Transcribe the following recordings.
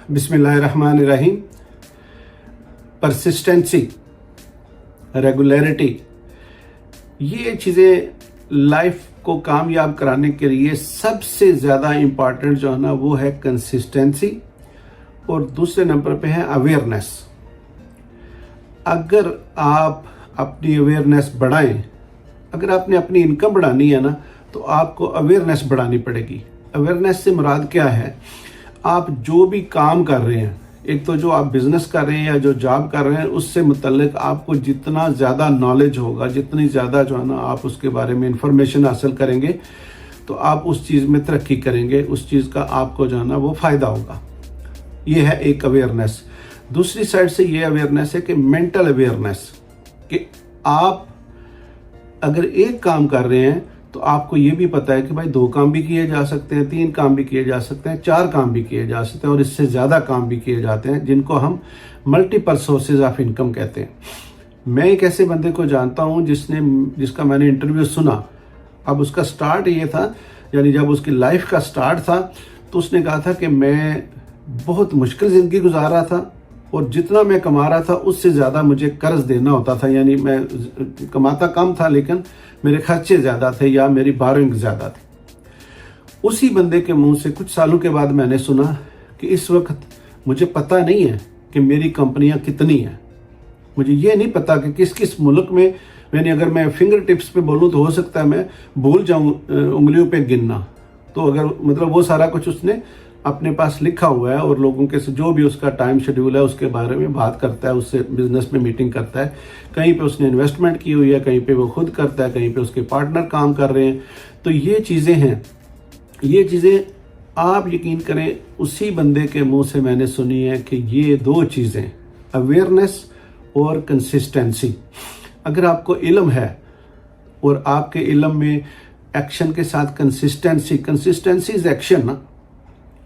बिस्मिल्लाहिर्रहमानिर्रहीम। Persistency, regularity, ये चीज़ें लाइफ को कामयाब कराने के लिए सबसे ज़्यादा इम्पॉर्टेंट जो है ना वो है कंसिस्टेंसी, और दूसरे नंबर पे है अवेयरनेस। अगर आप अपनी अवेयरनेस बढ़ाएं, अगर आपने अपनी इनकम बढ़ानी है ना तो आपको अवेयरनेस बढ़ानी पड़ेगी। अवेयरनेस से मुराद क्या है? आप जो भी काम कर रहे हैं, एक तो जो आप बिजनेस कर रहे हैं या जो जॉब कर रहे हैं, उससे मुतल्लिक आपको जितना ज़्यादा नॉलेज होगा, जितनी ज़्यादा जो है ना आप उसके बारे में इंफॉर्मेशन हासिल करेंगे तो आप उस चीज़ में तरक्की करेंगे, उस चीज़ का आपको जो है ना वो फ़ायदा होगा। ये है एक अवेयरनेस। दूसरी साइड से ये अवेयरनेस है कि मेंटल अवेयरनेस, कि आप अगर एक काम कर रहे हैं तो आपको ये भी पता है कि भाई 2 काम भी किए जा सकते हैं, 3 काम भी किए जा सकते हैं, 4 काम भी किए जा सकते हैं, और इससे ज़्यादा काम भी किए जाते हैं, जिनको हम मल्टीपल सोर्सेज ऑफ इनकम कहते हैं। मैं एक ऐसे बंदे को जानता हूँ जिसका मैंने इंटरव्यू सुना। अब उसका स्टार्ट ये था, यानी जब उसकी लाइफ का स्टार्ट था तो उसने कहा था कि मैं बहुत मुश्किल ज़िंदगी गुजार रहा था और जितना मैं कमा रहा था उससे ज़्यादा मुझे कर्ज देना होता था। यानी मैं कमाता कम था लेकिन मेरे खर्चे ज़्यादा थे या मेरी बारोइंग ज़्यादा थी। उसी बंदे के मुंह से कुछ सालों के बाद मैंने सुना कि इस वक्त मुझे पता नहीं है कि मेरी कंपनियां कितनी हैं, मुझे ये नहीं पता कि किस किस मुल्क में, यानी अगर मैं फिंगर टिप्स पे बोलूँ तो हो सकता है मैं भूल जाऊँ उंगलियों पे गिनना। तो अगर मतलब वो सारा कुछ उसने अपने पास लिखा हुआ है और लोगों के से जो भी उसका टाइम शेड्यूल है उसके बारे में बात करता है, उससे बिजनेस में मीटिंग करता है। कहीं पे उसने इन्वेस्टमेंट की हुई है, कहीं पे वो खुद करता है, कहीं पे उसके पार्टनर काम कर रहे हैं। तो ये चीज़ें हैं, ये चीज़ें आप यकीन करें उसी बंदे के मुंह से मैंने सुनी है कि ये 2 चीज़ें, अवेयरनेस और कंसिस्टेंसी, अगर आपको इल्म है और आपके इल्म में एक्शन के साथ कंसिस्टेंसी इज एक्शन ना,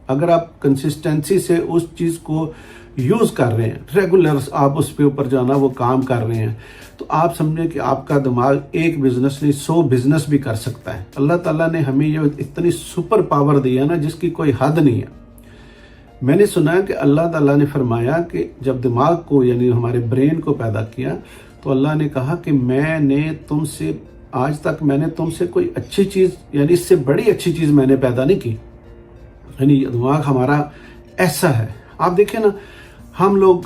अगर आप कंसिस्टेंसी से उस चीज़ को यूज़ कर रहे हैं, रेगुलर आप उस पे ऊपर जाना वो काम कर रहे हैं, तो आप समझें कि आपका दिमाग एक बिजनेस नहीं 100 बिजनेस भी कर सकता है। अल्लाह ताला ने हमें ये इतनी सुपर पावर दी है ना जिसकी कोई हद नहीं है। मैंने सुना है कि अल्लाह ताला ने फरमाया कि जब दिमाग को यानी हमारे ब्रेन को पैदा किया तो अल्लाह ने कहा कि मैंने तुमसे आज तक मैंने तुमसे कोई अच्छी चीज़ यानी इससे बड़ी अच्छी चीज़ मैंने पैदा नहीं की। यानी दिमाग हमारा ऐसा है। आप देखें ना, हम लोग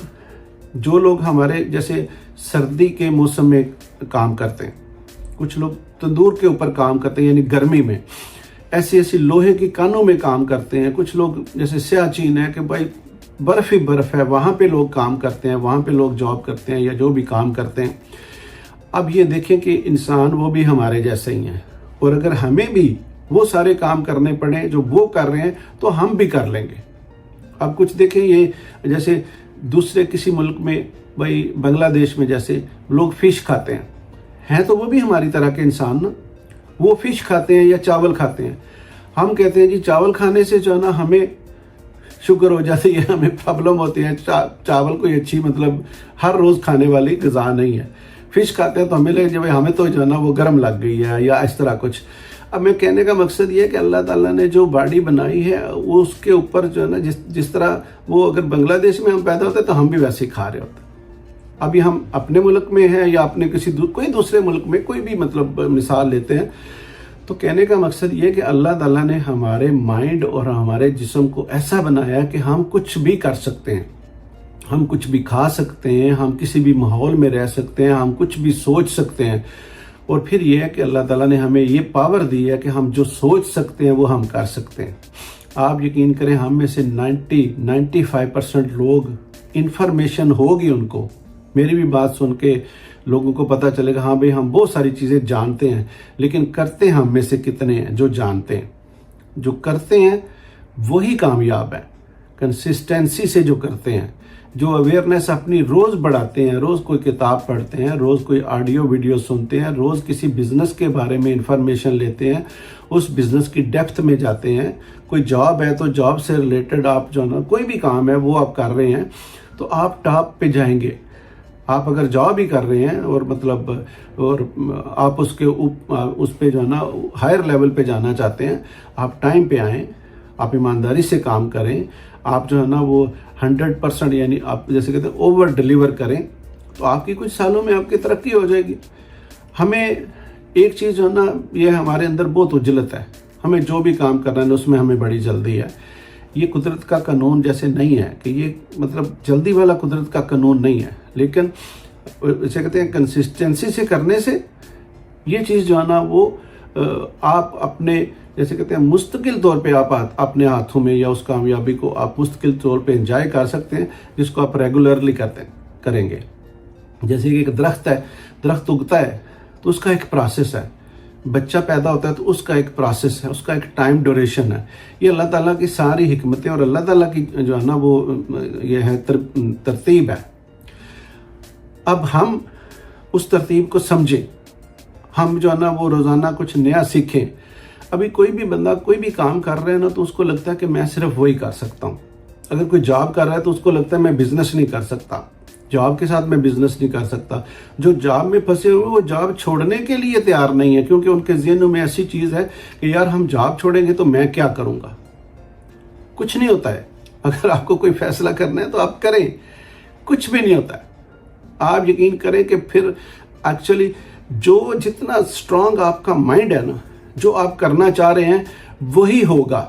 जो लोग हमारे जैसे सर्दी के मौसम में काम करते हैं, कुछ लोग तंदूर के ऊपर काम करते हैं यानी गर्मी में, ऐसी लोहे की कानों में काम करते हैं। कुछ लोग जैसे सियाचिन है कि भाई बर्फ ही बर्फ है, वहाँ पे लोग काम करते हैं, वहाँ पे लोग जॉब करते हैं या जो भी काम करते हैं। अब ये देखें कि इंसान वो भी हमारे जैसे ही हैं, और अगर हमें भी वो सारे काम करने पड़े जो वो कर रहे हैं तो हम भी कर लेंगे। अब कुछ देखें, ये जैसे दूसरे किसी मुल्क में, भाई बांग्लादेश में जैसे लोग फिश खाते हैं तो वो भी हमारी तरह के इंसान ना, वो फिश खाते हैं या चावल खाते हैं। हम कहते हैं जी चावल खाने से जो है ना हमें शुगर हो जाती है, हमें प्रॉब्लम होती है। चावल कोई अच्छी मतलब हर रोज़ खाने वाली ग़िज़ा नहीं है। फिश खाते हैं तो हमें लगे भाई हमें तो जो है ना वो गर्म लग गई है या इस तरह कुछ। अब मैं कहने का मकसद ये है कि अल्लाह ताला ने जो बॉडी बनाई है वो उसके ऊपर जो है ना जिस तरह वो अगर बांग्लादेश में हम पैदा होते तो हम भी वैसे ही खा रहे होते। अभी हम अपने मुल्क में हैं या अपने कोई दूसरे मुल्क में कोई भी मतलब मिसाल लेते हैं, तो कहने का मकसद ये है कि अल्लाह ताला ने हमारे माइंड और हमारे जिस्म को ऐसा बनाया कि हम कुछ भी कर सकते हैं, हम कुछ भी खा सकते हैं, हम किसी भी माहौल में रह सकते हैं, हम कुछ भी सोच सकते हैं। और फिर यह है कि अल्लाह ताला ने हमें ये पावर दी है कि हम जो सोच सकते हैं वो हम कर सकते हैं। आप यकीन करें हम में से 90-95% लोग इन्फॉर्मेशन होगी उनको, मेरी भी बात सुन के लोगों को पता चलेगा हाँ भाई हम बहुत सारी चीज़ें जानते हैं, लेकिन करते हम में से कितने हैं जो जानते हैं? जो करते हैं वही कामयाब है, कंसिस्टेंसी से जो करते हैं, जो अवेयरनेस अपनी रोज़ बढ़ाते हैं, रोज़ कोई किताब पढ़ते हैं, रोज़ कोई ऑडियो वीडियो सुनते हैं, रोज़ किसी बिज़नेस के बारे में इंफॉर्मेशन लेते हैं, उस बिज़नेस की डेप्थ में जाते हैं। कोई जॉब है तो जॉब से रिलेटेड आप जो ना कोई भी काम है वो आप कर रहे हैं तो आप टॉप पे जाएंगे। आप अगर जॉब ही कर रहे हैं और मतलब और आप उसके उस पे जो है ना हायर लेवल पे जाना चाहते हैं, आप टाइम पे आएँ, آپ ایمانداری سے کام کریں, آپ جو ہے نا وہ 100% یعنی آپ جیسے کہتے ہیں اوور ڈیلیور کریں, تو آپ کی کچھ سالوں میں آپ کی ترقی ہو جائے گی. ہمیں ایک چیز جو ہے نا یہ ہمارے اندر بہت عجلت ہے, ہمیں جو بھی کام کرنا ہے اس میں ہمیں بڑی جلدی ہے. یہ قدرت کا قانون جیسے نہیں ہے کہ یہ مطلب جلدی والا قدرت کا قانون نہیں ہے, لیکن اسے کہتے ہیں کنسسٹنسی سے کرنے سے یہ چیز جو ہے نا وہ آپ اپنے جیسے کہتے ہیں مستقل طور پہ آپ اپنے ہاتھوں میں یا اس کامیابی کو آپ مستقل طور پہ انجوائے کر سکتے ہیں, جس کو آپ ریگولرلی کریں گے. جیسے کہ ایک درخت ہے, درخت اگتا ہے تو اس کا ایک پروسیس ہے, بچہ پیدا ہوتا ہے تو اس کا ایک پروسیس ہے, اس کا ایک ٹائم ڈیوریشن ہے. یہ اللہ تعالیٰ کی ساری حکمتیں اور اللہ تعالیٰ کی جو ہے نا وہ یہ ہے ترتیب ہے. اب ہم اس ترتیب کو سمجھیں, ہم جو ہے نا وہ روزانہ کچھ نیا سیکھیں. ابھی کوئی بھی بندہ کوئی بھی کام کر رہا ہے نا تو اس کو لگتا ہے کہ میں صرف وہی کر سکتا ہوں. اگر کوئی جاب کر رہا ہے تو اس کو لگتا ہے میں بزنس نہیں کر سکتا, جاب کے ساتھ میں بزنس نہیں کر سکتا. جو جاب میں پھنسے ہوئے وہ جاب چھوڑنے کے لیے تیار نہیں ہے, کیونکہ ان کے ذہنوں میں ایسی چیز ہے کہ یار ہم جاب چھوڑیں گے تو میں کیا کروں گا. کچھ نہیں ہوتا ہے, اگر آپ کو کوئی فیصلہ کرنا ہے تو آپ کریں, کچھ بھی نہیں ہوتا ہے. آپ یقین کریں کہ پھر ایکچولی جو جتنا اسٹرانگ آپ کا مائنڈ ہے نا, جو آپ کرنا چاہ رہے ہیں وہی ہوگا.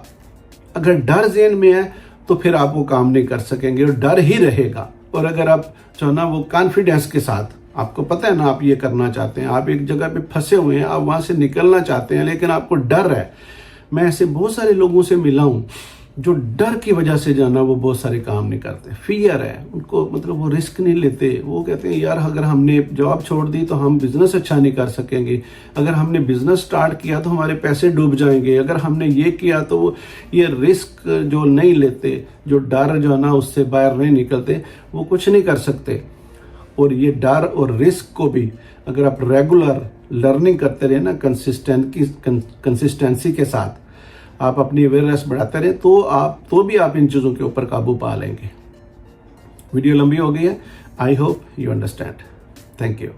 اگر ڈر ذہن میں ہے تو پھر آپ وہ کام نہیں کر سکیں گے, اور ڈر ہی رہے گا. اور اگر آپ جو ہے نا وہ کانفیڈنس کے ساتھ, آپ کو پتہ ہے نا آپ یہ کرنا چاہتے ہیں, آپ ایک جگہ پہ پھنسے ہوئے ہیں, آپ وہاں سے نکلنا چاہتے ہیں لیکن آپ کو ڈر ہے. میں ایسے بہت سارے لوگوں سے ملا ہوں جو ڈر کی وجہ سے جو ہے نا وہ بہت سارے کام نہیں کرتے. فیئر ہے ان کو, مطلب وہ رسک نہیں لیتے. وہ کہتے ہیں یار اگر ہم نے جاب چھوڑ دی تو ہم بزنس اچھا نہیں کر سکیں گے, اگر ہم نے بزنس سٹارٹ کیا تو ہمارے پیسے ڈوب جائیں گے, اگر ہم نے یہ کیا تو وہ یہ رسک جو نہیں لیتے, جو ڈر جو ہے نا اس سے باہر نہیں نکلتے, وہ کچھ نہیں کر سکتے. اور یہ ڈر اور رسک کو بھی اگر آپ ریگولر لرننگ کرتے رہے نا کنسسٹنسی کے ساتھ, آپ اپنی اویئرنیس بڑھاتے رہیں تو بھی آپ ان چیزوں کے اوپر قابو پا لیں گے. ویڈیو لمبی ہو گئی ہے, I hope you understand. Thank you.